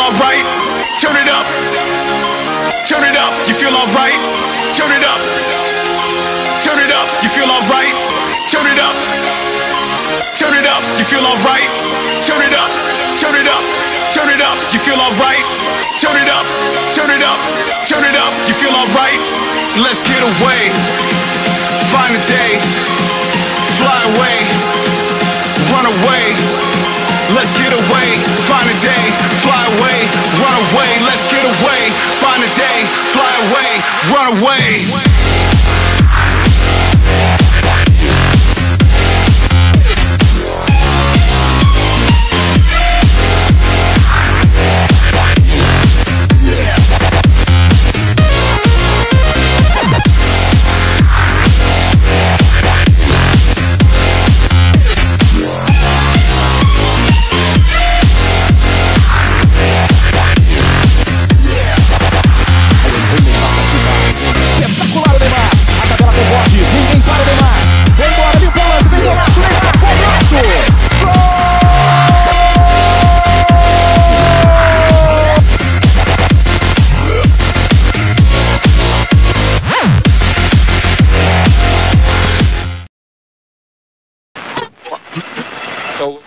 alright? Turn it up. Turn it up. You feel alright? Turn it up. Turn it up. You feel alright? Turn it up. Turn it up. You feel alright? Turn it up. Turn it up. Turn it up. You feel alright? Turn it up. Turn it up. Turn it up. You feel alright? Let's get away. Find a day. Fly away. Run away. Let's get away. Find a day. Fly away. Run away. Let's get away. Find a day. Fly away. Run away. So